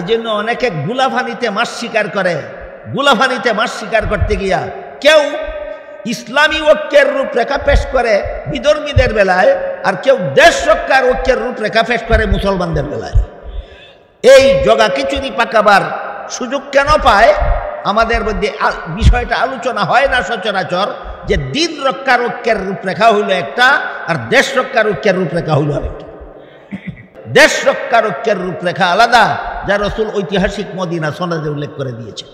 জন্য অনেকে গুলাফানিতে মাছ শিকার করে। গুলাফানিতে মাছ শিকার করতে গিয়া কেউ ইসলামী ঐক্যের রূপরেখা পেশ করে বিধর্মীদের বেলায়, আর কেউ দেশ রক্ষার ঐক্যের রূপরেখা পেশ করে মুসলমানদের বেলায়। এই জগা খিচুড়ি পাকাবার সুযোগ কেন পায়? আমাদের মধ্যে বিষয়টা আলোচনা হয় না সচরাচর, যে দিন রক্ষার ঐক্যের রূপরেখা হইল একটা, আর দেশ রক্ষার ঐক্যের রূপরেখা হইল আরেকটা। দেশ রক্ষার ঐক্যের রূপরেখা আলাদা, যা রসুল ঐতিহাসিক মদিনা সনদে উল্লেখ করে দিয়েছে।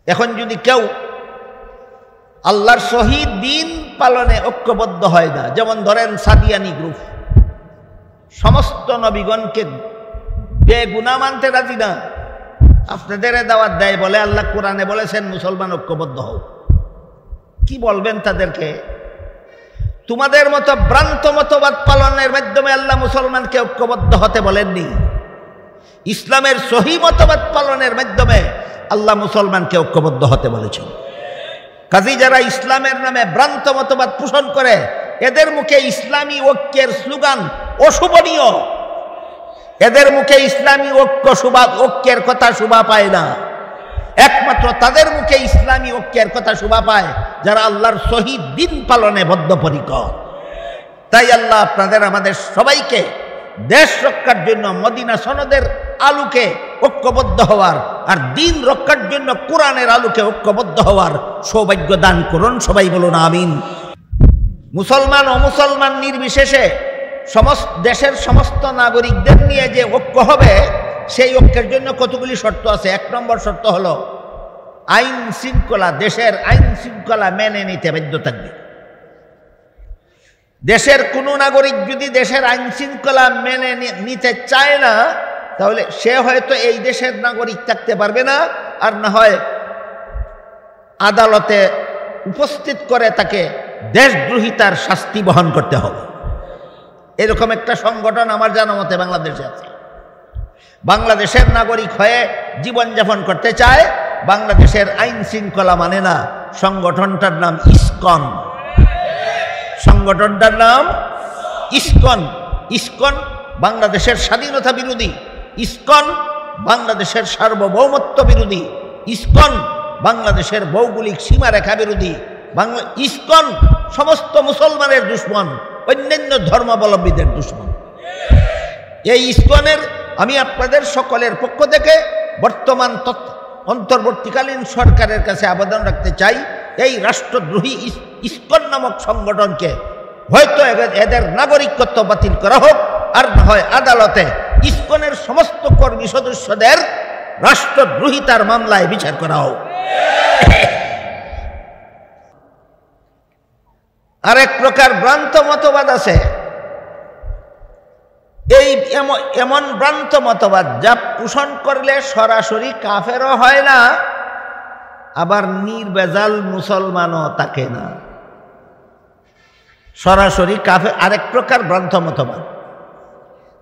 এখন যদি কেউ আল্লাহর শহীদ দিন পালনে ঐক্যবদ্ধ হয় না, যেমন ধরেন সাদিয়ানি গ্রুপ সমস্ত নবীগণকে বেগুনাহ মানতে রাজি না, আপনাদের দাওয়াত দেয়, বলে আল্লাহ কোরআনে বলেছেন মুসলমান ঐক্যবদ্ধ হও। কি বলবেন তাদেরকে? তোমাদের মতো ভ্রান্ত মতবাদ পালনের মাধ্যমে আল্লাহ মুসলমানকে ঐক্যবদ্ধ হতে বলেননি। ইসলামের সহি মতবাদ পালনের মাধ্যমে আল্লাহ মুসলমানকে ঐক্যবদ্ধ হতে বলেছেন। কাজী যারা ইসলামের নামে ভ্রান্ত মতবাদ পোষণ করে, এদের মুখে ইসলামী ঐক্যের স্লোগান অশুভনীয়। এদের মুখে ইসলামী ঐক্যের কথা শোভা পায় না। একমাত্র তাদের মুখে ইসলামী ঐক্যের কথা শোভা পায় যারা আল্লাহর শহীদ দিন পালনে বদ্ধপরিকর। তাই আল্লাহ আপনাদের আমাদের সবাইকে দেশ রক্ষার জন্য মদিনা সনদের আলোকে ঐক্যবদ্ধ হওয়ার, আর দিন রক্ষার জন্য কোরআনের আলোকে ঐক্যবদ্ধ হওয়ার সৌভাগ্য দান করুন। সবাই বলুন আমিন। মুসলমান অমুসলমান নির্বিশেষে দেশের সমস্ত নাগরিকদের নিয়ে যে ঐক্য হবে, সেই ঐক্যের জন্য কতগুলি শর্ত আছে। 1 নম্বর শর্ত হলো আইন শৃঙ্খলা, দেশের আইন শৃঙ্খলা মেনে নিতে বাধ্য থাকবে। দেশের কোনো নাগরিক যদি দেশের আইন শৃঙ্খলা মেনে নিতে চায় না, তাহলে সে হয়তো এই দেশের নাগরিক থাকতে পারবে না, আর না হয় আদালতে উপস্থিত করে তাকে দেশদ্রোহিতার শাস্তি বহন করতে হবে। এরকম একটা সংগঠন আমার জানা মতে বাংলাদেশে আছে। বাংলাদেশের নাগরিক হয়ে জীবনযাপন করতে চায়, বাংলাদেশের আইন শৃঙ্খলা মানে না। সংগঠনটার নাম ইসকন। সংগঠনটার নাম ইসকন। ইসকন বাংলাদেশের স্বাধীনতা বিরোধী। ইসকন বাংলাদেশের সার্বভৌমত্ব বিরোধী। ইসকন বাংলাদেশের ভৌগোলিক সীমারেখা বিরোধী। ইসকন সমস্ত মুসলমানের দুশ্মন, অন্যান্য ধর্মাবলম্বীদের দুশ্মন। এই ইসকনের আমি আপনাদের সকলের পক্ষ থেকে বর্তমান অন্তর্বর্তীকালীন সরকারের কাছে আবেদন রাখতে চাই, এই রাষ্ট্রদ্রোহী ইসকন নামক সংগঠনকে হয়তো এদের নাগরিকত্ব বাতিল করা হোক, আর না হয় আদালতে ইসকনের সমস্ত কর্মী সদস্যদের রাষ্ট্রদ্রোহিতার মামলায় বিচার করা হোক। আরেক প্রকার ভ্রান্ত মতবাদ আছে, এই এমন ভ্রান্ত মতবাদ যা পোষণ করলে সরাসরি কাফেরও হয় না, আবার নির্ভেজাল মুসলমানও থাকে না। সরাসরি কাফের আরেক প্রকার ভ্রান্ত মতবাদ,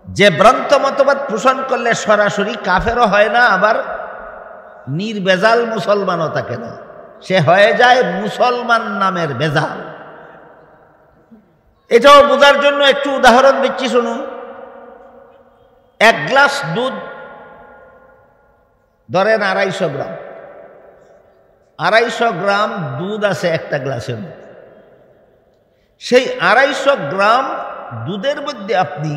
যে ভ্রান্ত মতবাদ পোষণ করলে সরাসরি কাফেরও হয় না, আবার নির্ভেজাল মুসলমানও থাকে না। সে হয়ে যায় মুসলমান নামের ভেজাল। এটাও বোঝার জন্য একটু উদাহরণ দিচ্ছি, শুনুন। 1 গ্লাস দুধ ধরেন 250 গ্রাম। 250 গ্রাম দুধ আছে একটা গ্লাসের মধ্যে। সেই 250 গ্রাম দুধের মধ্যে আপনি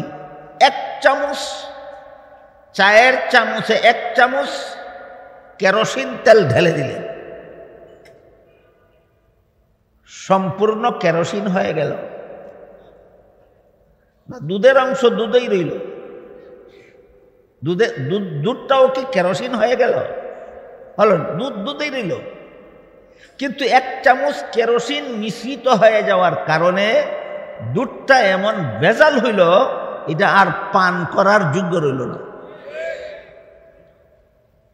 1 চামচ, চায়ের চামচে 1 চামচ কেরোসিন তেল ঢেলে দিলেন, সম্পূর্ণ কেরোসিন হয়ে গেল না? দুধের অংশ দুধেই রইল, দুধটাও কি কেরোসিন হয়ে গেল? হলো, দুধেই রইল। কিন্তু 1 চামচ কেরোসিন মিশ্রিত হয়ে যাওয়ার কারণে দুধটা এমন ভেজাল হইল, এটা আর পান করার যোগ্য রইল না।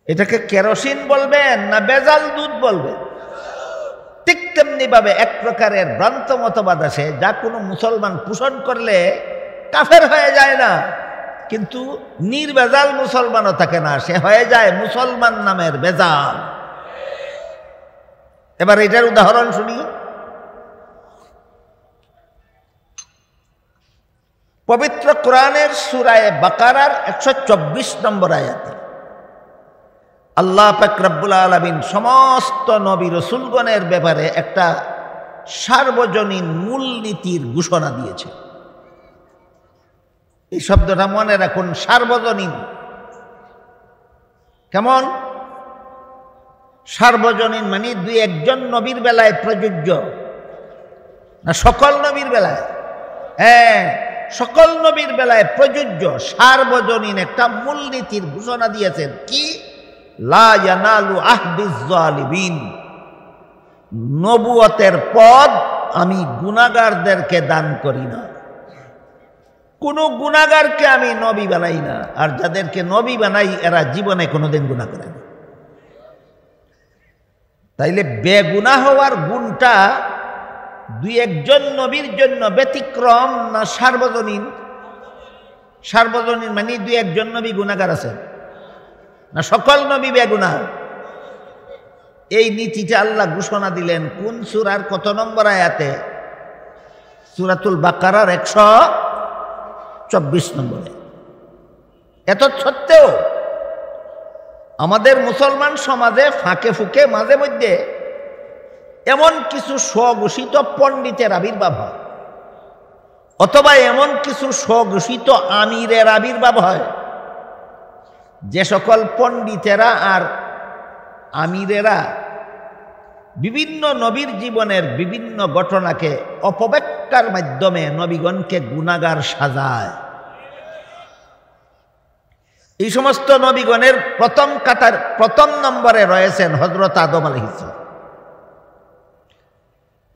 এটাকে কেরোসিন বলবেন না ভেজাল দুধ বলবেন? ঠিক তেমনি ভাবে এক প্রকারের ভ্রান্ত মতবাদ আছে, যা কোনো মুসলমান পোষণ করলে কাফের হয়ে যায় না, কিন্তু নির্ভেজাল মুসলমানও থাকে না, সে হয়ে যায় মুসলমান নামের ভেজাল। এবার এটার উদাহরণ শুনি। পবিত্র কোরআনের সূরায়ে বাকারার 124 নম্বর আয়াতে আল্লাহ পাক রব্বুল আলামিন সমস্ত নবী রাসূলগণের ব্যাপারে একটা সার্বজনীন মূলনীতির ঘোষণা দিয়েছে। এই শব্দটা মনে রাখুন, সার্বজনীন। কেমন? সার্বজনীন মানে দুই একজন নবীর বেলায় প্রযোজ্য না, সকল নবীর বেলায়? হ্যাঁ, সকল নবীর বেলায় প্রযোজ্য সার্বজনীন একটা মূলনীতির ঘোষণা দিয়েছেন। কি? লা ইয়ানালু আহদিজ জালিমিন, নবুয়তের পদ আমি গুনাহগারদেরকে দান করি না। কোন গুনাহগারকে আমি নবী বানাই না, আর যাদেরকে নবী বানাই এরা জীবনে কোনোদিন গুনাহ করে না। তাইলে বেগুনাহ হওয়ার গুণটা দুই একজন নবীর জন্য ব্যতিক্রম না সার্বজনীন? সার্বজনীন মানে দুই একজন নবী গুনাহগার আছে না সকল নবী বেগুনাহ? এই নীতিটা আল্লাহ ঘোষণা দিলেন কোন সূরার কত নম্বর আয়াতে? সূরাতুল বাকারার 124 নম্বরে। এত সত্ত্বেও আমাদের মুসলমান সমাজে ফাঁকে ফুঁকে মাঝে মধ্যে এমন কিছু স্বঘোষিত পণ্ডিতের আবির্ভাব হয়, অথবা এমন কিছু স্বঘোষিত আমিরের আবির্ভাব হয়, যে সকল পণ্ডিতেরা আর আমিরেরা বিভিন্ন নবীর জীবনের বিভিন্ন ঘটনাকে অপব্যাখ্যার মাধ্যমে নবীগণকে গুনাহগার সাজায়। এই সমস্ত নবীগণের প্রথম নম্বরে রয়েছেন হযরত আদম আলাইহিস সালাম।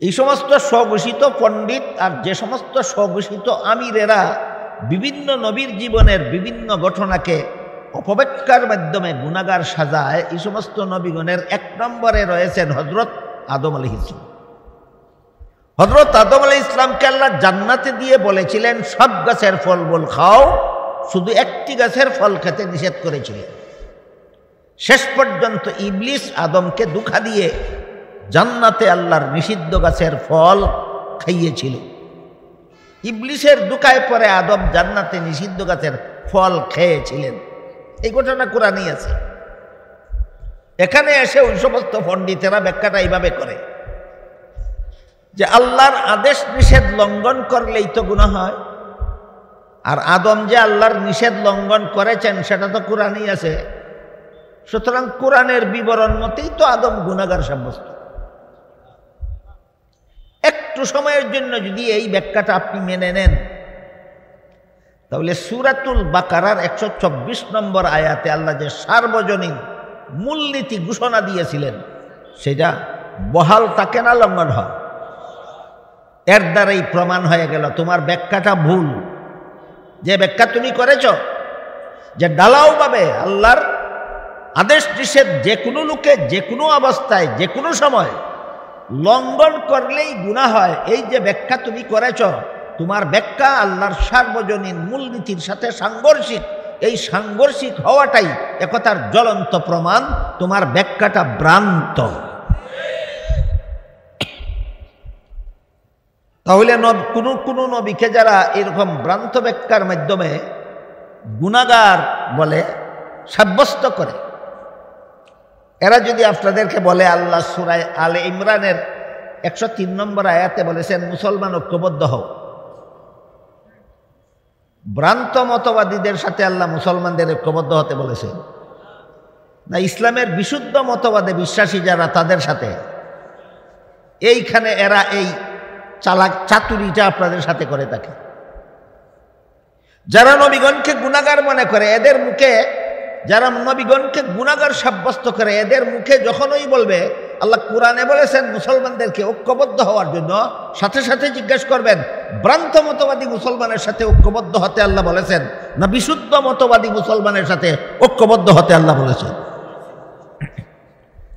এই সমস্ত স্বঘোষিত পণ্ডিত আর যে সমস্ত স্বঘোষিত আমিরেরা বিভিন্ন নবীর জীবনের বিভিন্ন ঘটনাকে অপব্যাখ্যার মাধ্যমে গুনাহগার সাজায়, এই সমস্ত নবীগণের 1 নম্বরে রয়েছেন হযরত আদম আলাইহিস সালাম। হযরত আদম আলাইহিস সালামকে আল্লাহ জান্নাতে দিয়ে বলেছিলেন সব গাছের ফলমূল খাও, শুধু একটি গাছের ফল খেতে নিষেধ করেছিলেন। শেষ পর্যন্ত ইবলিস আদমকে ধোঁকা দিয়ে জান্নাতে আল্লাহর নিষিদ্ধ গাছের ফল খাইয়েছিল। ইবলিসের ধোঁকায় পরে আদম জান্নাতে নিষিদ্ধ গাছের ফল খেয়েছিলেন। এই ঘটনা কোরআনেই আছে। এখানে এসে ওই সমস্ত পণ্ডিতেরা ব্যাখ্যাটা এইভাবে করে যে আল্লাহর আদেশ নিষেধ লঙ্ঘন করলেই তো গুনাহ হয়, আর আদম যে আল্লাহর নিষেধ লঙ্ঘন করেছেন সেটা তো কোরআনেই আছে, সুতরাং কোরআনের বিবরণ মতেই তো আদম গুনাহগার সাব্যস্ত। একটু সময়ের জন্য যদি এই ব্যাখ্যাটা আপনি মেনে নেন, তাহলে সূরাতুল বাকারার 124 নম্বর আয়াতে আল্লাহ যে সার্বজনীন মূলনীতি ঘোষণা দিয়েছিলেন সেটা বহাল থাকে না, লঙ্ঘন হয়। এর দ্বারাই প্রমাণ হয়ে গেল তোমার ব্যাখ্যাটা ভুল। যে ব্যাখ্যা তুমি করেছ যে ঢালাওভাবে আল্লাহর আদেশ নিষেধ যে কোনো লোকে যে কোনো অবস্থায় যে কোনো সময় লঙ্ঘন করলেই গুনাহ হয়, এই যে ব্যাখ্যা তুমি করেছ, তোমার ব্যাখ্যা আল্লাহর সার্বজনীন মূলনীতির সাথে সাংঘর্ষিক। এই সাংঘর্ষিক হওয়াটাই একথার জ্বলন্ত প্রমাণ তোমার ব্যাখ্যাটা ভ্রান্ত। তাহলে কোন নবীকে যারা এরকম ভ্রান্ত ব্যাখ্যার মাধ্যমে গুনাহগার বলে সাব্যস্ত করে, এরা যদি আপনাদেরকে বলে আল্লাহ সূরা আলে ইমরানের 103 নম্বর আয়াতে বলেছেন মুসলমান ঐক্যবদ্ধ হও, ভ্রান্ত মতবাদীদের সাথে আল্লাহ মুসলমানদের ঐক্যবদ্ধ হতে বলেছেন না ইসলামের বিশুদ্ধ মতবাদে বিশ্বাসী যারা তাদের সাথে? এইখানে এরা এই চাতুরিটা আপনাদের সাথে করে থাকে। যারা নবীগণকে গুনাহগার মনে করে এদের মুখে, যারা নবীগণকে গুনাহগার সাব্যস্ত করে এদের মুখে যখনই বলবে আল্লাহ কোরআনে বলেছেন মুসলমানদেরকে ঐক্যবদ্ধ হওয়ার জন্য, সাথে সাথে জিজ্ঞেস করবেন ভ্রান্ত মতবাদী মুসলমানের সাথে ঐক্যবদ্ধ হতে আল্লাহ বলেছেন না বিশুদ্ধ মতবাদী মুসলমানের সাথে ঐক্যবদ্ধ হতে আল্লাহ বলেছেন?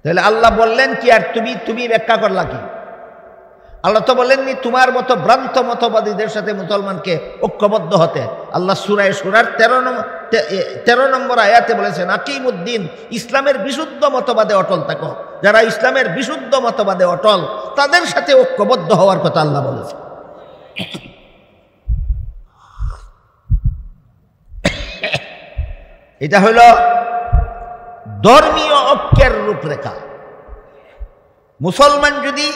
তাহলে আল্লাহ বললেন কি আর তুমি ব্যাখ্যা করলা কি? আল্লাহ তো বলেননি তোমার মতো ভ্রান্ত মতবাদীদের সাথে মুসলমানকে ঐক্যবদ্ধ হতে। আল্লাহ সূরায়ে শুরার 13 নম্বর আয়াতে বলেছেন আকিমুদ্দিন, ইসলামের বিশুদ্ধ মতবাদে অটল থাকো। যারা ইসলামের বিশুদ্ধ মতবাদে অটল তাদের সাথে ঐক্যবদ্ধ হওয়ার কথা আল্লাহ বলেছেন। এটা হইল ধর্মীয় ঐক্যের রূপরেখা। মুসলমান যদি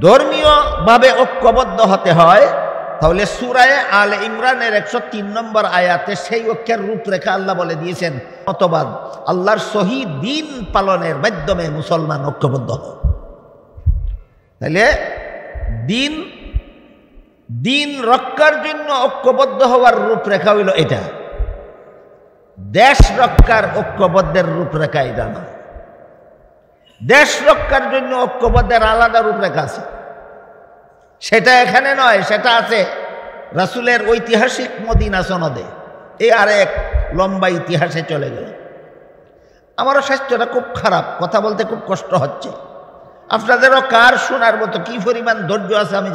ধর্মীয়ভাবে ঐক্যবদ্ধ হতে হয় তাহলে সূরা আলে ইমরানের 103 নম্বর আয়াতে সেই ঐক্যের রূপরেখা আল্লাহ বলে দিয়েছেন, মতবাদ আল্লাহর সহি দিন পালনের মাধ্যমে মুসলমান ঐক্যবদ্ধ হয়। তাহলে দিন রক্ষার জন্য ঐক্যবদ্ধ হওয়ার রূপরেখা হইল এটা। দেশ রক্ষার ঐক্যবদ্ধের রূপরেখা এটা না। দেশ রক্ষার জন্য ঐক্যবদ্ধের আলাদা রূপরেখা আছে, সেটা এখানে নয়, সেটা আছে রাসূলের ঐতিহাসিক মদিনা সনদে। এই আরেক লম্বা ইতিহাসে চলে গেল। আমারও স্বাস্থ্যটা খুব খারাপ, কথা বলতে খুব কষ্ট হচ্ছে। আপনাদেরও কার শোনার মতো কি পরিমাণ ধৈর্য আছে আমি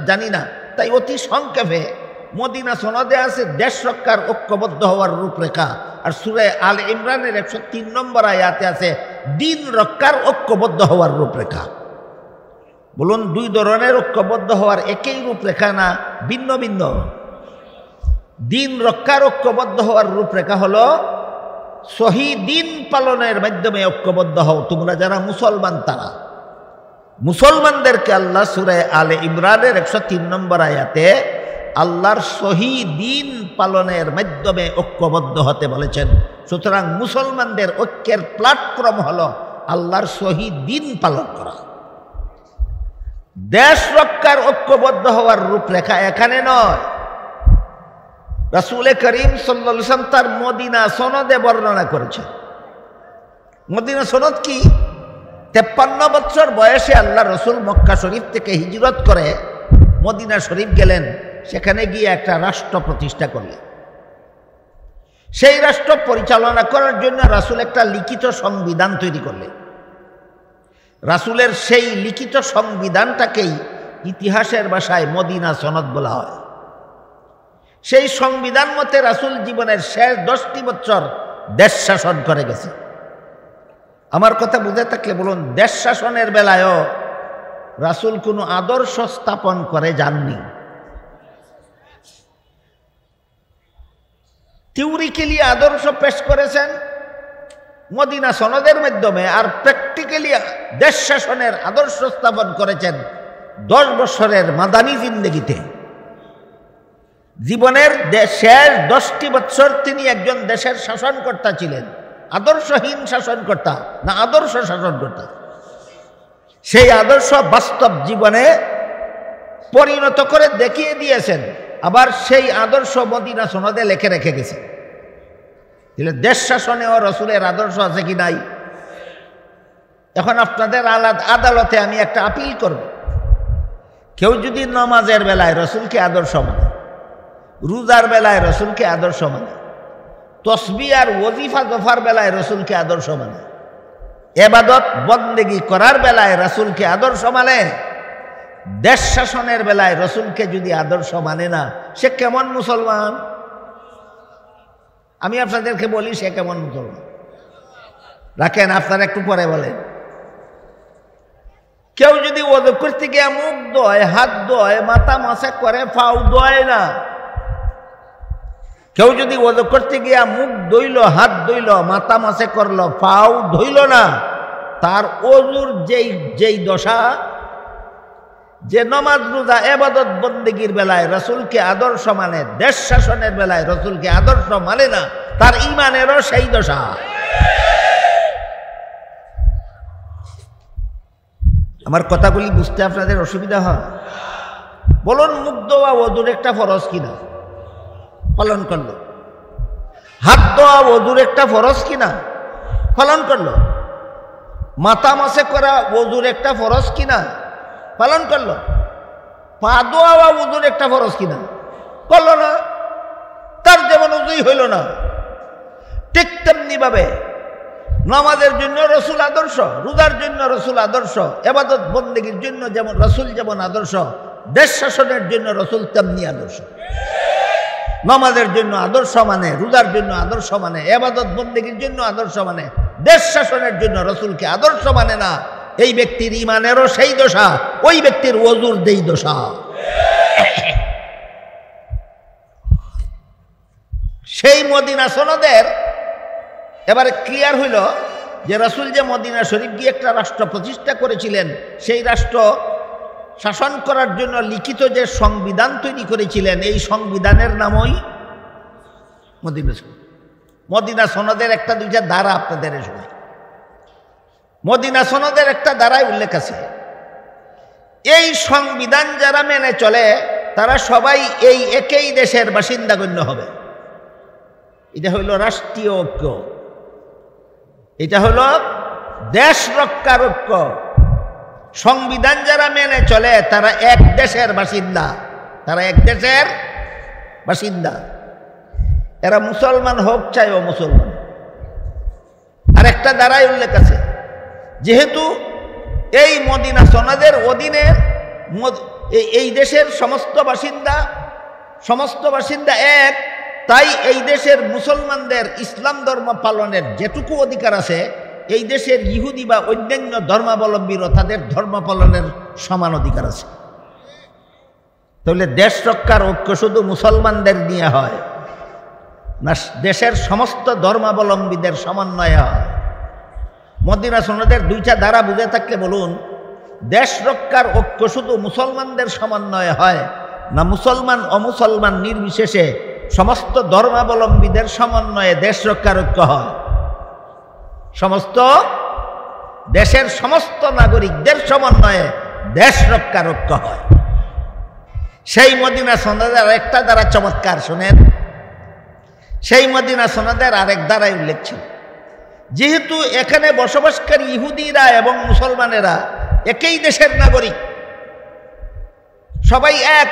জানি না, তাই অতি সংক্ষেপে মদিনা সনদে আছে দেশ রক্ষার ঐক্যবদ্ধ হওয়ার রূপরেখা, আর সূরা আলে ইমরানের 103 নম্বর আয়াতে আছে দিন রক্ষার ঐক্যবদ্ধ হওয়ার রূপরেখা। বলুন, দুই ধরনের ঐক্যবদ্ধ হওয়ার একই রূপরেখা না ভিন্ন ভিন্ন? দিন রক্ষার ঐক্যবদ্ধ হওয়ার রূপরেখা হলো সহি দিন পালনের মাধ্যমে ঐক্যবদ্ধ হও তোমরা যারা মুসলমান। তারা মুসলমানদেরকে আল্লাহ সূরা আলে ইমরানের 103 নম্বর আয়াতে আল্লাহর সহি দিন পালনের মাধ্যমে ঐক্যবদ্ধ হতে বলেছেন। সুতরাং মুসলমানদের ঐক্যের প্ল্যাটফর্ম হলো আল্লাহর সহি দিন পালন করা। দেশ রক্ষার ঐক্যবদ্ধ হওয়ার রূপরেখা এখানে নয়। রাসূল করিম সাল্লাল্লাহু আলাইহি ওয়াসাল্লাম তার মদিনা সনদে বর্ণনা করেছেন। মদিনা সনদ কি? 53 বছর বয়সে আল্লাহ রসুল মক্কা শরীফ থেকে হিজরত করে মদিনা শরীফ গেলেন। সেখানে গিয়ে একটা রাষ্ট্র প্রতিষ্ঠা করলেন। সেই রাষ্ট্র পরিচালনা করার জন্য রাসূল একটা লিখিত সংবিধান তৈরি করলেন। রাসূলের সেই লিখিত সংবিধানটাকেই ইতিহাসের ভাষায় মদিনা সনদ বলা হয়। সেই সংবিধান মতে রাসূল জীবনের শেষ 10টি বছর দেশ শাসন করে গেছে। আমার কথা বুঝে থাকলে বলুন, দেশ শাসনের বেলায়ও রাসূল কোনো আদর্শ স্থাপন করে যাননি। থিওরিক্যালি আদর্শ পেশ করেছেন মদিনা সনদের মাধ্যমে, আর প্র্যাকটিক্যালি দেশ শাসনের আদর্শ স্থাপন করেছেন 10 বছরের মাদানী জিন্দেগিতে। জীবনের শেষ 10টি বছর তিনি একজন দেশের শাসনকর্তা ছিলেন। আদর্শহীন শাসনকর্তা না, আদর্শ শাসনকর্তা। সেই আদর্শ বাস্তব জীবনে পরিণত করে দেখিয়ে দিয়েছেন, আবার সেই আদর্শ মদিনা সনদে লিখে রেখে গেছে। তাহলে দেশ শাসনেও রাসূলের আদর্শ আছে কি নাই? এখন আপনাদের আদালতে আমি একটা আপিল করব, কেউ যদি নামাজের বেলায় রাসূলকে আদর্শ মানে, রোজার বেলায় রাসূলকে আদর্শ মানে, তসবিহ আর ওজিফা জফার বেলায় রাসূলকে আদর্শ মানে, ইবাদত বন্দেগী করার বেলায় রাসূলকে আদর্শ মানে, দেশ শাসনের বেলায় রাসূলকে যদি আদর্শ মানে না, সে কেমন মুসলমান? আমি আপনাদেরকে বলি সে কেমন মুসলমান। রাখেন, আপনারা একটু পরে বলেন। কেউ যদি ওযু করতে গিয়ে মুখ ধোয়, হাত ধোয়, মাথা মাসে করে, পাও ধোয় না। কেউ যদি ওযু করতে গিয়া মুখ ধুইল, হাত ধুইল, মাথা মাসে করলো, পাও ধুইল না, তার ওযুর যেই দশা, যে নামাজ রোজা ইবাদত বন্দেগীর বেলায় রাসূলকে আদর্শ মানে, দেশ শাসনের বেলায় রাসূলকে আদর্শ মানে না, তার ঈমানেরও সেই দশা। আমার কথাগুলি বুঝতে আপনাদের অসুবিধা হয়? বলুন, মুখ ধোয়া ওযুর একটা ফরজ কিনা? পালন করলো। হাত ধোয়া ওযুর একটা ফরজ কিনা? পালন করলো। মাথা মাসে করা ওযুর একটা ফরজ কিনা? পালন করলো। পা ধোয়া ওযুর একটা ফরজ কিনা? করলো না। তার যেমন ওযুই হইল না। ঠিক তেমনি ভাবে নামাজের জন্য রাসূল আদর্শ, রোজার জন্য রাসূল আদর্শ, ইবাদত বন্দেগীর জন্য যেমন রাসূল যেমন আদর্শ, দেশ শাসনের জন্য রাসূল তেমনি আদর্শ। নামাজের জন্য আদর্শ মানে, রোজার জন্য আদর্শ মানে, ইবাদত বন্দেগীর জন্য আদর্শ মানে, দেশ শাসনের জন্য রাসূলকে আদর্শ মানে না, এই ব্যক্তির ঈমানেরও সেই দশা, ওই ব্যক্তির ওযুর দেই দশা। সেই মদিনা সনদের এবারে ক্লিয়ার হইল যে রাসূল যে মদিনা শরীফ গিয়ে একটা রাষ্ট্র প্রতিষ্ঠা করেছিলেন, সেই রাষ্ট্র শাসন করার জন্য লিখিত যে সংবিধান তৈরি করেছিলেন, এই সংবিধানের নামই মদিনা সনদ। মদিনা সনদের একটা দুইটা ধারা আপনাদের শোনাই। মদিনা সনদের একটা ধারায় উল্লেখ আছে, এই সংবিধান যারা মেনে চলে তারা সবাই এই একই দেশের বাসিন্দা গণ্য হবে। এটা হইল রাষ্ট্রীয় ঐক্য, এটা হইল দেশ রক্ষার ঐক্য। সংবিধান যারা মেনে চলে তারা এক দেশের বাসিন্দা, তারা এক দেশের বাসিন্দা। এরা মুসলমান হোক চাই ও মুসলমান। আর একটা দ্বারাই উল্লেখ আছে, যেহেতু এই মদিনা সনদের অধীনে এই দেশের সমস্ত বাসিন্দা এক, তাই এই দেশের মুসলমানদের ইসলাম ধর্ম পালনের যেটুকু অধিকার আছে এই দেশের ইহুদি বা অন্যান্য ধর্মাবলম্বীরও তাদের ধর্ম পালনের সমান অধিকার আছে। তাহলে দেশ রক্ষার ঐক্য শুধু মুসলমানদের নিয়ে হয় না, দেশের সমস্ত ধর্মাবলম্বীদের সমন্বয়ে হয়। মদিনা সনদের দুইটা ধারা বুঝে থাকলে বলুন, দেশ রক্ষার ঐক্য শুধু মুসলমানদের সমন্বয়ে হয় না মুসলমান অমুসলমান নির্বিশেষে সমস্ত ধর্মাবলম্বীদের সমন্বয়ে দেশ রক্ষার ঐক্য হয়? সমস্ত দেশের সমস্ত নাগরিকদের সমন্বয়ে দেশ রক্ষার ঐক্য হয়। সেই মদিনা সনদের আরেকটা দ্বারা চমৎকার, শোনেন। সেই মদিনা সনদের আরেক দ্বারাই উল্লেখ ছিল, যেহেতু এখানে বসবাসকারী ইহুদিরা এবং মুসলমানেরা একই দেশের নাগরিক, সবাই এক,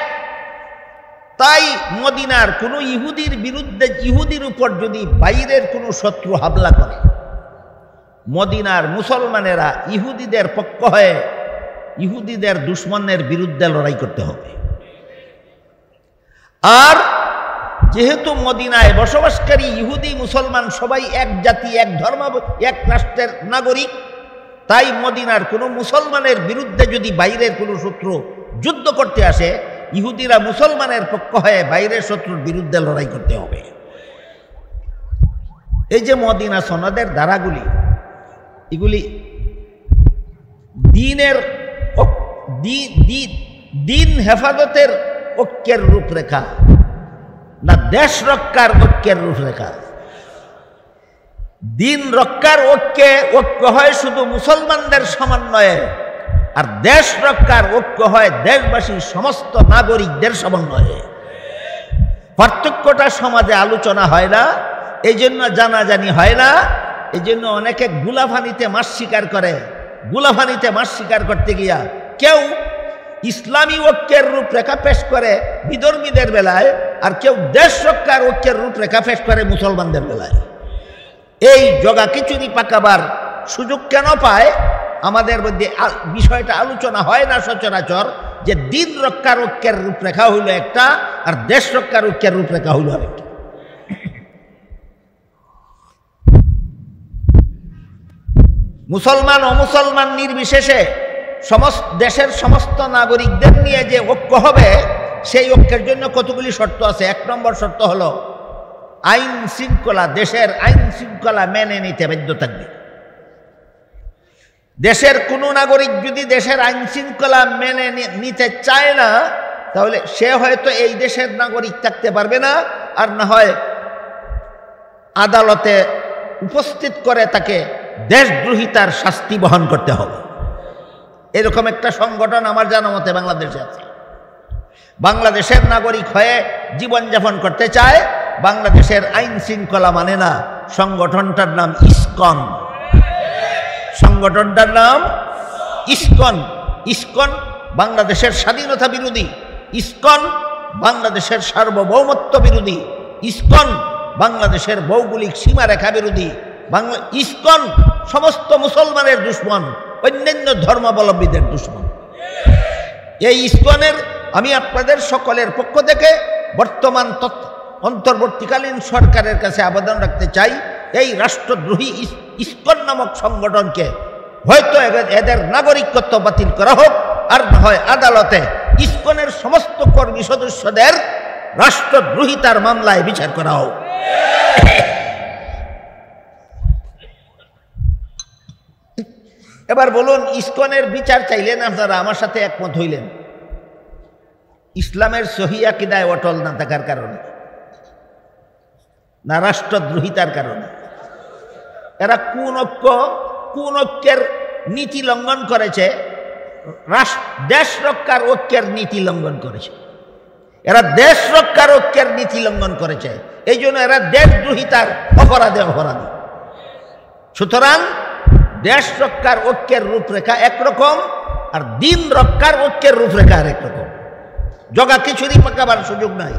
তাই মদিনার কোনো ইহুদির বিরুদ্ধে, ইহুদির উপর যদি বাইরের কোনো শত্রু হামলা করে, মদিনার মুসলমানেরা ইহুদিদের পক্ষ হয়ে ইহুদিদের দুশ্মনের বিরুদ্ধে লড়াই করতে হবে। আর যেহেতু মদিনায় বসবাসকারী ইহুদি মুসলমান সবাই এক জাতি, এক ধর্ম, এক রাষ্ট্রের নাগরিক, তাই মদিনার কোনো মুসলমানের বিরুদ্ধে যদি বাইরের কোনো শত্রু যুদ্ধ করতে আসে, ইহুদিরা মুসলমানের পক্ষ হয়ে বাইরের শত্রুর বিরুদ্ধে লড়াই করতে হবে। এই যে মদিনা সনদের ধারাগুলি, এগুলি দিন হেফাজতের ঐক্যের রূপরেখা না দেশ রক্ষার ঐক্যের রূপরেখা? দিন রক্ষার ঐক্য হয় শুধু মুসলমানদের সমন্বয়ে, আর দেশ রক্ষার ঐক্য হয় দেশবাসীর সমস্ত নাগরিকদের সমন্বয়ে। পার্থক্যটা সমাজে আলোচনা হয় না, এই জন্য জানাজানি হয় না, এই জন্য অনেকে গুলাফানিতে মাছ শিকার করে। গুলাফানিতে মাছ শিকার করতে গিয়া কেউ ইসলামী ঐক্যের রূপরেখা পেশ করে বিধর্মীদের বেলায়, আর কেউ দেশ রক্ষার ঐক্যের রূপরেখা পেশ করে মুসলমানদের বেলায়। এই জগা খিচুড়ি পাকাবার সুযোগ কেন পায়? আমাদের মধ্যে বিষয়টা আলোচনা হয় না সচরাচর, যে দিন রক্ষার ঐক্যের রূপরেখা হইল একটা, আর দেশ রক্ষার ঐক্যের রূপরেখা হইল আরেকটা। মুসলমান অমুসলমান নির্বিশেষে দেশের সমস্ত নাগরিকদের নিয়ে যে ঐক্য হবে, সেই ঐক্যের জন্য কতগুলি শর্ত আছে। 1 নম্বর শর্ত হলো আইন শৃঙ্খলা, দেশের আইন শৃঙ্খলা মেনে নিতে বাধ্য থাকবে। দেশের কোনো নাগরিক যদি দেশের আইন শৃঙ্খলা মেনে নিতে চায় না, তাহলে সে হয়তো এই দেশের নাগরিক থাকতে পারবে না, আর না হয় আদালতে উপস্থিত করে তাকে দেশদ্রোহিতার শাস্তি বহন করতে হবে। এরকম একটা সংগঠন আমার জানা মতে বাংলাদেশে আছে। বাংলাদেশের নাগরিক হয়ে জীবনযাপন করতে চায়, বাংলাদেশের আইন শৃঙ্খলা মানে না। সংগঠনটার নাম ইসকন। সংগঠনটার নাম ইসকন। ইসকন বাংলাদেশের স্বাধীনতা বিরোধী, ইসকন বাংলাদেশের সার্বভৌমত্ব বিরোধী, ইসকন বাংলাদেশের ভৌগোলিক সীমারেখা বিরোধী, ইসকন সমস্ত মুসলমানের দুশ্মন, অন্যান্য ধর্মাবলম্বীদের দুশ্মন। এই ইসকনের আমি আপনাদের সকলের পক্ষ থেকে বর্তমান অন্তর্বর্তীকালীন সরকারের কাছে আবেদন রাখতে চাই, এই রাষ্ট্রদ্রোহী ইসকন নামক সংগঠনকে হয়তো এদের নাগরিকত্ব বাতিল করা হোক, আর না হয় আদালতে ইসকনের সমস্ত কর্মী সদস্যদের রাষ্ট্রদ্রোহিতার মামলায় বিচার করা হোক। এবার বলুন, ইসকনের বিচার চাইলেন আপনারা, আমার সাথে একমত হইলেন ইসলামের সহি আকীদায় অটল না থাকার কারণে না রাষ্ট্রদ্রোহিতার কারণে? এরা কোন ঐক্যের নীতি লঙ্ঘন করেছে? দেশ রক্ষার ঐক্যের নীতি লঙ্ঘন করেছে। এরা দেশ রক্ষার ঐক্যের নীতি লঙ্ঘন করেছে, এই জন্য এরা দেশদ্রোহিতার অপরাধী। সুতরাং দেশ রক্ষার ঐক্যের রূপরেখা একরকম, আর দিন রক্ষার ঐক্যের রূপরেখা আরেক রকম। জগা খিচুড়ি পাকাবার সুযোগ নাই।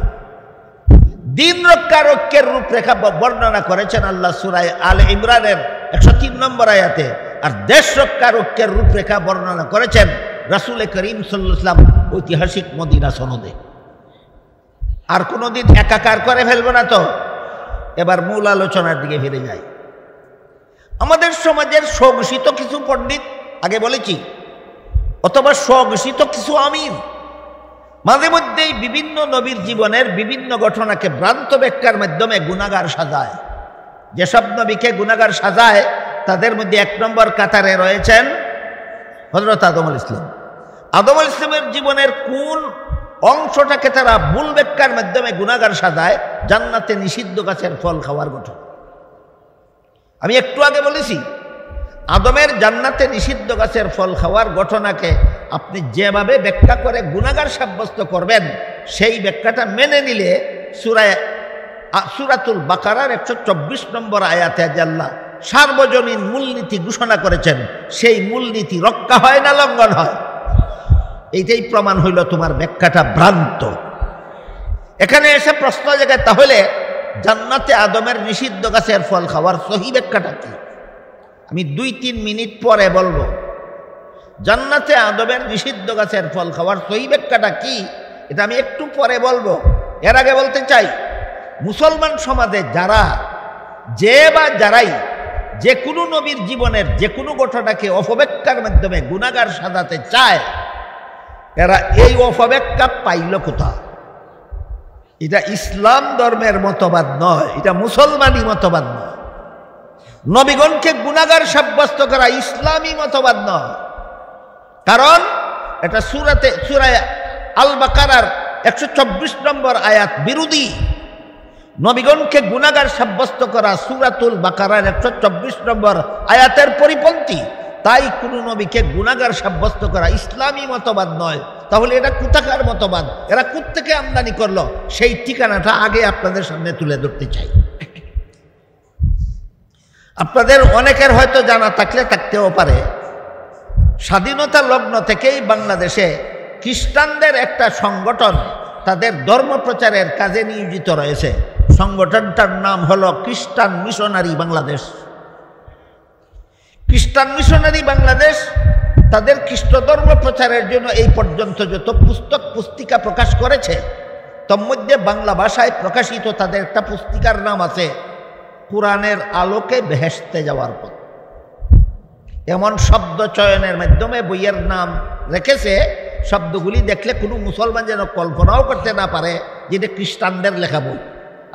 দিন রক্ষার ঐক্যের রূপরেখা বর্ণনা করেছেন আল্লাহ সূরা আলে ইমরানের 103 নম্বর আয়াতে, আর দেশ রক্ষার ঐক্যের রূপরেখা বর্ণনা করেছেন রাসূল করিম সাল্লাল্লাহু আলাইহি ওয়াসাল্লাম ঐতিহাসিক মদিনা সনদে। আর কোনোদিন একাকার করে ফেলবে না তো। এবার মূল আলোচনার দিকে ফিরে যাই। আমাদের সমাজের স্বঘোষিত কিছু পণ্ডিত, আগে বলেছি, অথবা স্বঘোষিত কিছু আমির মাঝে মধ্যেই বিভিন্ন নবীর জীবনের বিভিন্ন ঘটনাকে ভ্রান্ত ব্যাখ্যার মাধ্যমে গুনাহগার সাজায়। যেসব নবীকে গুনাহগার সাজায় তাদের মধ্যে 1 নম্বর কাতারে রয়েছেন হযরত আদম আলাইহিস সালাম। আদম আলাইহিস সালামের জীবনের কোন অংশটাকে তারা ভুল ব্যাখ্যার মাধ্যমে গুনাহগার সাজায়? জান্নাতে নিষিদ্ধ গাছের ফল খাওয়ার ঘটনা। আমি একটু আগে বলেছি, আদমের জান্নাতে নিষিদ্ধ গাছের ফল খাওয়ার ঘটনাকে আপনি যেভাবে ব্যাখ্যা করে গুনাহগার সাব্যস্ত করবেন, সেই ব্যাখ্যাটা মেনে নিলে সূরাতুল বাকারার 124 নম্বর আয়াতে আল্লাহ সার্বজনীন মূলনীতি ঘোষণা করেছেন, সেই মূলনীতি রক্ষা হয় না লঙ্ঘন হয়? এইটাই প্রমাণ হইল তোমার ব্যাখ্যাটা ভ্রান্ত। এখানে এসে প্রশ্ন জাগে, তাহলে জান্নাতে আদমের নিষিদ্ধ গাছের ফল খাওয়ার সহি ব্যাখ্যাটা কি? আমি 2-3 মিনিট পরে বলবো জান্নাতে আদমের নিষিদ্ধ গাছের ফল খাওয়ার সহি ব্যাখ্যাটা কি, এটা আমি একটু পরে বলবো। এর আগে বলতে চাই, মুসলমান সমাজে যারাই যে কোনো নবীর জীবনের যে কোনো ঘটনাকে অপব্যাখ্যার মাধ্যমে গুনাহগার সাজাতে চায়, এরা এই অপব্যাখ্যা পাইল কোথায়? এটা ইসলাম ধর্মের মতবাদ নয়, এটা মুসলমানি মতবাদ নয়। নবীগণকে গুনাহগার সাব্যস্ত করা ইসলামী মতবাদ নয়, কারণ এটা সূরা আল বাকারার 124 নম্বর আয়াত বিরোধী। নবীগণকে গুনাহগার সাব্যস্ত করা সূরাতুল বাকারার 124 নম্বর আয়াতের পরিপন্থী। তাই কোনো নবীকে গুনাহগার সাব্যস্ত করা ইসলামী মতবাদ নয়। তাহলে এটা কোথাকার মতবাদ? এরা কোত্থেকে আমদানি করলো? সেই ঠিকানাটা আগে আপনাদের সামনে তুলে ধরতে চাই। আপনাদের অনেকের হয়তো জানা থাকতেও পারে, স্বাধীনতা লগ্ন থেকেই বাংলাদেশে খ্রিস্টানদের একটা সংগঠন তাদের ধর্ম প্রচারের কাজে নিয়োজিত রয়েছে। সংগঠনটার নাম হলো খ্রিস্টান মিশনারি বাংলাদেশ। খ্রিস্টান মিশনারি বাংলাদেশ তাদের খ্রিস্ট ধর্ম প্রচারের জন্য এই পর্যন্ত যত পুস্তক পুস্তিকা প্রকাশ করেছে, তার মধ্যে বাংলা ভাষায় প্রকাশিত তাদের একটা পুস্তিকার নাম আছে কোরআনের আলোকে বেহেশতে যাওয়ার পথ। এমন শব্দ চয়নের মাধ্যমে বইয়ের নাম রেখেছে, শব্দগুলি দেখলে কোনো মুসলমান যেন কল্পনাও করতে না পারে যে এটা খ্রিস্টানদের লেখা বই।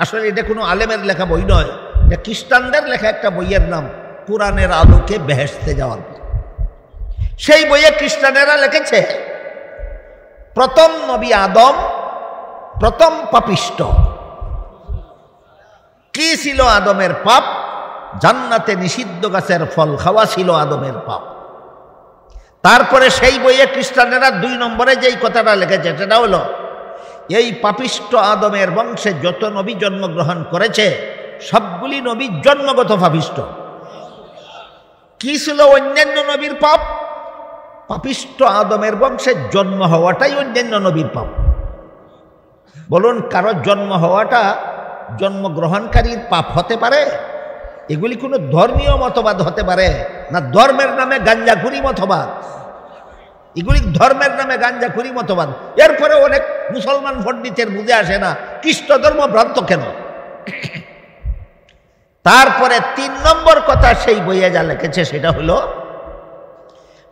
আসলে এটা কোনো আলেমের লেখা বই নয়, এটা খ্রিস্টানদের লেখা একটা বইয়ের নাম কোরআনের আলোকে বেহেশতে যাওয়ার পথ। সেই বইয়ে খ্রিস্টানেরা লিখেছে, প্রথম নবী আদম প্রথম পাপিষ্ট। কি ছিল আদমের পাপ? জান্নাতে নিষিদ্ধ গাছের ফল খাওয়া ছিল আদমের পাপ। তারপরে সেই বইয়ে খ্রিস্টানেরা 2 নম্বরে যেই কথাটা লিখেছে সেটা হলো, এই পাপিষ্ট আদমের বংশে যত নবী জন্মগ্রহণ করেছে সবগুলি নবী জন্মগত পাপিষ্ট। কি ছিল অন্যান্য নবীর পাপ? পাপিষ্ট আদমের বংশে জন্ম হওয়াটাই অন্যান্য নবীর পাপ। বলুন, কারো জন্ম হওয়াটা জন্মগ্রহণকারীর পাপ হতে পারে? এগুলি কোনো ধর্মীয় মতবাদ হতে পারে না ধর্মের নামে গাঞ্জাখুরি মতবাদ? এগুলি ধর্মের নামে গাঞ্জাখুরি মতবাদ। এরপরে অনেক মুসলমান পণ্ডিতের বুঝে আসে না খ্রিস্ট ধর্ম ভ্রান্ত কেন। তারপরে 3 নম্বর কথা সেই বইয়ে যা লিখেছে সেটা হলো,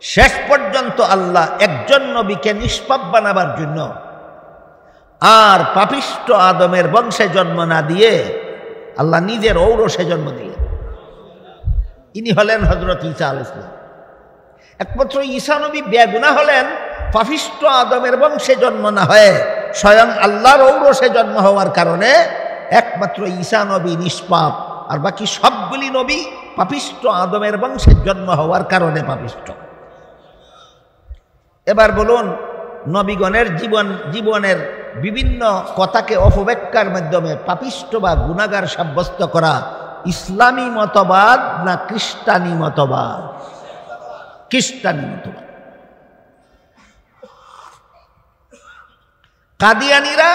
শেষ পর্যন্ত আল্লাহ একজন নবীকে নিষ্পাপ বানাবার জন্য আর পাপিষ্ট আদমের বংশে জন্ম না দিয়ে আল্লাহ নিজের ঔরসে জন্ম দিলেন। ইনি হলেন হযরত ঈসা আলাইহিস সালাম। একমাত্র ঈসা নবী বেগুনাহ হলেন পাপিষ্ঠ আদমের বংশে জন্ম না হয়ে স্বয়ং আল্লাহর ঔরসে জন্ম হওয়ার কারণে একমাত্র ঈসা নবী নিষ্পাপ, আর বাকি সবগুলি নবী পাপিষ্ঠ আদমের বংশে জন্ম হওয়ার কারণে পাপিষ্ঠ। এবার বলুন, নবীগণের জীবনের বিভিন্ন কথাকে অপব্যাখ্যার মাধ্যমে পাপিষ্ঠ বা গুনাহগার সাব্যস্ত করা ইসলামী মতবাদ না খ্রিস্টানি মতবাদ? খ্রিস্টানি মতবাদ। কাদিয়ানীরা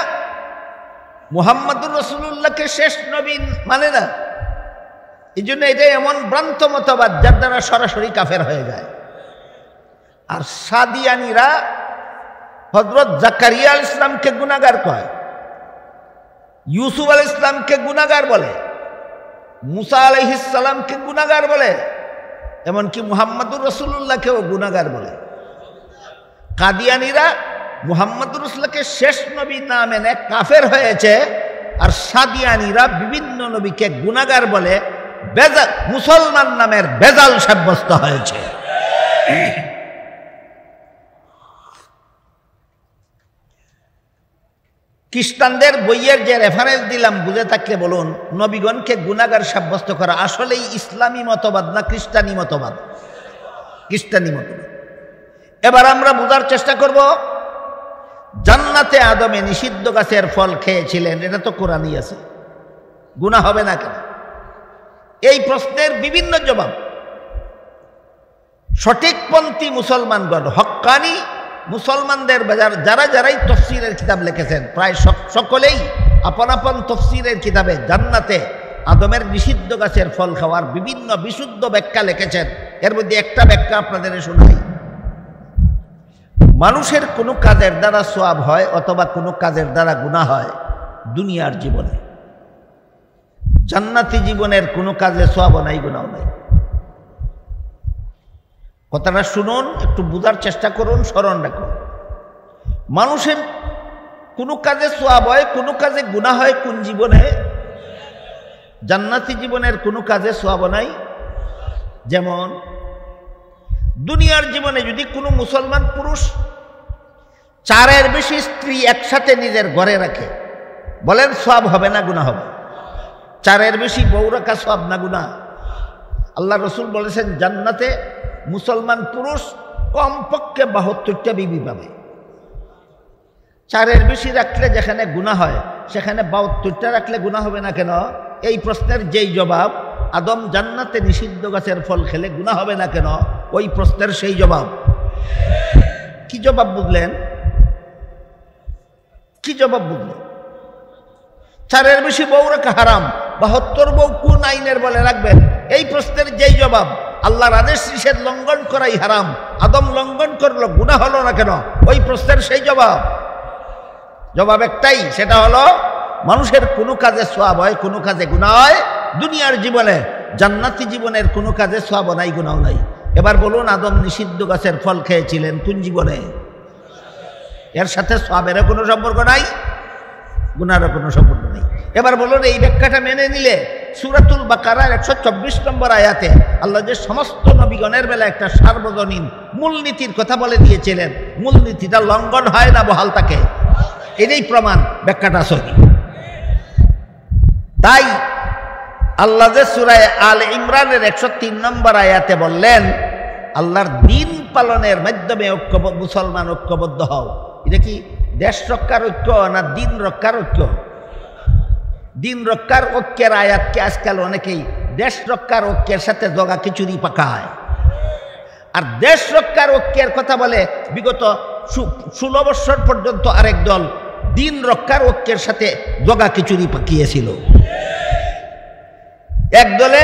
মুহাম্মদুর রাসূলুল্লাহকে শেষ নবী মানে না, এই জন্য এটা এমন ভ্রান্ত মতবাদ যার দ্বারা সরাসরি কাফের হয়ে যায়। আর সাদিয়ানীরা হযরত জাকারিয়া আলাইহিস সালামকে গুনাহগার কয়, ইউসুফ আলাইহিস সালামকে গুনাহগার বলে, মুসা আলাইহিস সালামকে গুনাহগার বলে, এমনকি মুহাম্মদুর রাসূলুল্লাহকেও গুনাহগার বলে। কাদিয়ানীরা মুহাম্মদুর রাসূলকে শেষ নবী না মেনে কাফের হয়েছে, আর সাদিয়ানীরা বিভিন্ন নবীকে গুনাহগার বলে মুসলমান নামের বেজাল সাব্যস্ত হয়েছে। খ্রিস্টানদের বইয়ের যে রেফারেন্স দিলাম বুঝে থাকলে বলুন, নবীগণকে গুনাহগার সাব্যস্ত করা আসলেই ইসলামী মতবাদ না খ্রিস্টানি মতবাদ? খ্রিস্টানি মতবাদ। এবার আমরা বোঝার চেষ্টা করব, জান্নাতে আদমে নিষিদ্ধ গাছের ফল খেয়েছিলেন, এটা তো কোরআনই আছে, গুনাহ হবে না কেন? এই প্রশ্নের বিভিন্ন জবাব সঠিকপন্থী মুসলমানগণ, হক্কানি মুসলমানদের যারাই তফসিরের কিতাব লিখেছেন প্রায় সকলেই আপন আপন তফসিরের কিতাবে জান্নাতে আদমের নিষিদ্ধ গাছের ফল খাওয়ার বিভিন্ন বিশুদ্ধ ব্যাখ্যা লিখেছেন। এর মধ্যে একটা ব্যাখ্যা আপনাদের শোনাই। মানুষের কোনো কাজের দ্বারা সওয়াব হয় অথবা কোনো কাজের দ্বারা গুনাহ হয় দুনিয়ার জীবনে, জান্নাতি জীবনের কোনো কাজে সওয়াব নাই, গুনাহ নাই। কথাটা শুনুন, একটু বোঝার চেষ্টা করুন, স্মরণ রাখুন। মানুষের কোনো কাজে সওয়াব হয়, কোনো কাজে গুনাহ হয় কোন জীবনে? জান্নাতি জীবনের কোনো কাজে সওয়াব নাই। যেমন দুনিয়ার জীবনে যদি কোনো মুসলমান পুরুষ 4-এর বেশি স্ত্রী একসাথে নিজের ঘরে রাখে, বলেন সওয়াব হবে না গুনাহ হবে? 4-এর বেশি বউ রাখা সওয়াব না গুনাহ? আল্লাহ রসুল বলেছেন জান্নাতে মুসলমান পুরুষ কমপক্ষে 72টা বিবি পাবে। 4-এর বেশি রাখলে যেখানে গুনাহ হয় সেখানে 72টা রাখলে গুনাহ হবে না কেন? এই প্রশ্নের যেই জবাব, আদম জান্নাতে নিষিদ্ধ গাছের ফল খেলে গুনাহ হবে না কেন, ওই প্রশ্নের সেই জবাব। কি জবাব বুঝলেন? কি জবাব বুঝলেন? 4-এর বেশি বউ রাখা হারাম, 72 বউ কোন আইনের বলে রাখবেন? এই প্রশ্নের যেই জবাব, আল্লাহর আদেশ নিষেধ লঙ্ঘন করাই হারাম, আদম লঙ্ঘন করলো, গুনাহ হলো না কেন, ওই প্রশ্নের সেই জবাব। জবাব একটাই, সেটা হলো মানুষের কোনো কাজে সওয়াব হয়, কোনো কাজে গুনাহ হয় দুনিয়ার জীবনে, জান্নাতি জীবনের কোনো কাজে সওয়াব নাই, গুনাহ নাই। এবার বলুন, আদম নিষিদ্ধ গাছের ফল খেয়েছিলেন কোন জীবনে? এর সাথে সওয়াবেরও কোনো সম্পর্ক নাই, গুনাহেরও কোনো সম্পর্ক নেই। এবার বলুন, এই ব্যাখ্যাটা মেনে নিলে সূরাতুল বাকারার 124 নম্বর আয়াতে আল্লাহ যে সমস্ত নবীগণের বেলা একটা সার্বজনীন মূলনীতির কথা বলে দিয়েছিলেন, মূলনীতিটা লঙ্ঘন হয় না, বহাল থাকে? এটাই প্রমাণ, ব্যাখ্যাটা সহিহ। তাই আল্লাহ যে সূরা আল ইমরানের 103 নম্বর আয়াতে বললেন, আল্লাহর দিন পালনের মাধ্যমে মুসলমান ঐক্যবদ্ধ হও। এটা কি দেশ রক্ষার ঐক্য না দিন রক্ষার ঐক্য? দিন রক্ষার ঐক্যের আয়াতকে আজকাল অনেকেই দেশ রক্ষার ঐক্যের সাথে জগা খিচুড়ি পাকায়, আর দেশ রক্ষার ঐক্যের কথা বলে বিগত 16 বছর পর্যন্ত আরেক দল দিন রক্ষার ঐক্যের সাথে জগা খিচুড়ি পাকিয়েছিল। এক দলে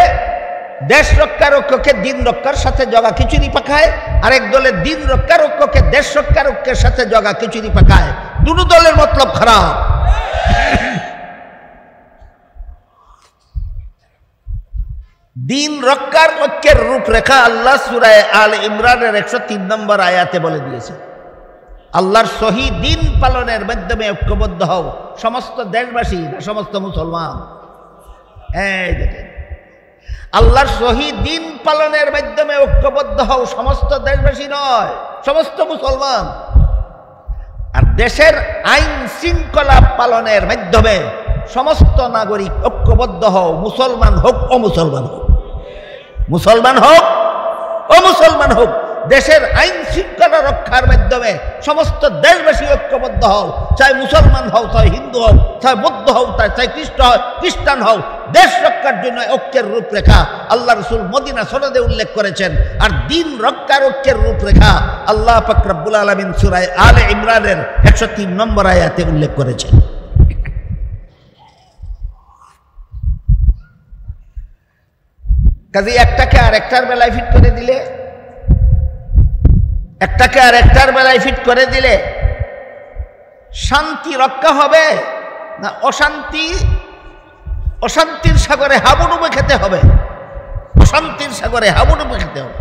দেশ রক্ষার ঐক্যকে দিন রক্ষার সাথে জগা খিচুড়ি পাকায়, আরেক দলে দিন রক্ষার ঐক্যকে দেশ রক্ষার ঐক্যের সাথে জগা খিচুড়ি পাকায়। দুটো দলের মতলব খারাপ। দিন রক্ষার ঐক্যের রূপরেখা আল্লাহ সূরা আল ইমরানের 103 নম্বর আয়াতে বলে দিয়েছে। আল্লাহর সহি দিন পালনের মাধ্যমে ঐক্যবদ্ধ হও, সমস্ত দেশবাসী না সমস্ত মুসলমান? এই দেখেন, আল্লাহর সহি দিন পালনের মাধ্যমে ঐক্যবদ্ধ হও, সমস্ত দেশবাসী নয়, সমস্ত মুসলমান। আর দেশের আইন শৃঙ্খলা পালনের মাধ্যমে সমস্ত নাগরিক ঐক্যবদ্ধ হও, মুসলমান হোক অমুসলমান হোক, মুসলমান হোক অমুসলমান হোক। দেশের আইন শৃঙ্খলা রক্ষার মাধ্যমে সমস্ত দেশবাসী ঐক্যবদ্ধ হও, চাই মুসলমান হও, চাই হিন্দু হও, চাই বৌদ্ধ হও, চাই খ্রিস্টান হও। দেশ রক্ষার জন্য ঐক্যের রূপরেখা আল্লাহ রাসূল মদিনা সনদে উল্লেখ করেছেন। আর দিন রক্ষার ঐক্যের রূপরেখা আল্লাহ পাক রব্বুল আলামিন সূরা আলে ইমরানের 103 নম্বর আয়াতে উল্লেখ করেছেন। কাজে একটাকে আর একটার বেলায় ফিট করে দিলে, একটাকে আর একটার বেলায় ফিট করে দিলে শান্তি রক্ষা হবে না অশান্তির সাগরে হাবুডুবে খেতে হবে? অশান্তির সাগরে হাবুডুবে খেতে হবে।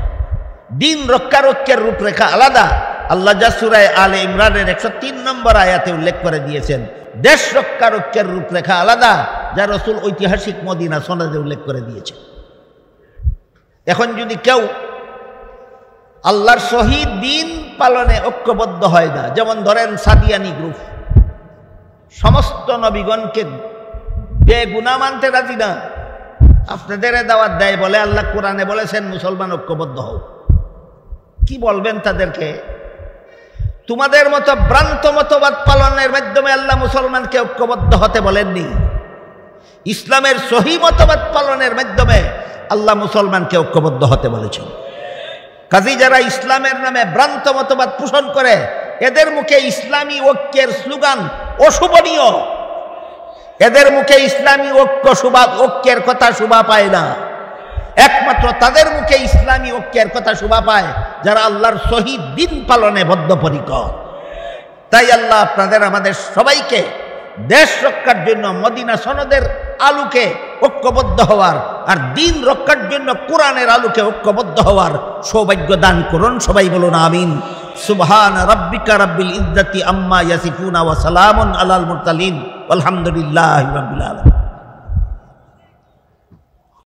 দিন রক্ষার ঐক্যের রূপরেখা আলাদা। আল্লাহ যা সূরা আলে ইমরানের 103 নম্বর আয়াতে উল্লেখ করে দিয়েছেন। দেশ রক্ষার ঐক্যের রূপরেখা আলাদা, যা রাসূল ঐতিহাসিক মদিনা সনদে উল্লেখ করে দিয়েছেন। এখন যদি কেউ আল্লাহর শহীদ দিন পালনে ঐক্যবদ্ধ হয় না, যেমন ধরেন সাদিয়ানি গ্রুপ, সমস্ত নবীগণকে বেগুনাহ মানতে রাজি না, আপনাদের দাওয়াত দেয়, বলে আল্লাহ কোরআনে বলেছেন মুসলমান ঐক্যবদ্ধ হও। কি বলবেন তাদেরকে? তোমাদের মতো ভ্রান্ত মতবাদ পালনের মাধ্যমে আল্লাহ মুসলমানকে ঐক্যবদ্ধ হতে বলেননি। ইসলামের সহি মতবাদ পালনের মাধ্যমে আল্লাহ মুসলমানকে ঐক্যবদ্ধ হতে বলেছেন। কাজী যারা ইসলামের নামে ভ্রান্ত মতবাদ পোষণ করে, এদের মুখে ইসলামী ঐক্যের স্লোগান অশোভনীয়, এদের মুখে ইসলামী ঐক্যের কথা শোভা পায় না। একমাত্র তাদের মুখে ইসলামী ঐক্যের কথা শোভা পায় যারা আল্লাহর শহীদ দিন পালনে বদ্ধপরিকর। তাই আল্লাহ আপনাদের আমাদের সবাইকে দেশ রক্ষার জন্য মদিনা সনদের আলোকে ঐক্যবদ্ধ হওয়ার, আর দিন রক্ষার জন্য কোরআনের আলোকে ঐক্যবদ্ধ হওয়ার সৌভাগ্য দান করুন। সবাই বলুন আমিন। সুবহান রাব্বিকা রাব্বিল ইজ্জাতি আম্মা ইয়াসিফুন ওয়া সালামুন আলাল মুরসালিন আলহামদুলিল্লাহি রাব্বিল আলামিন।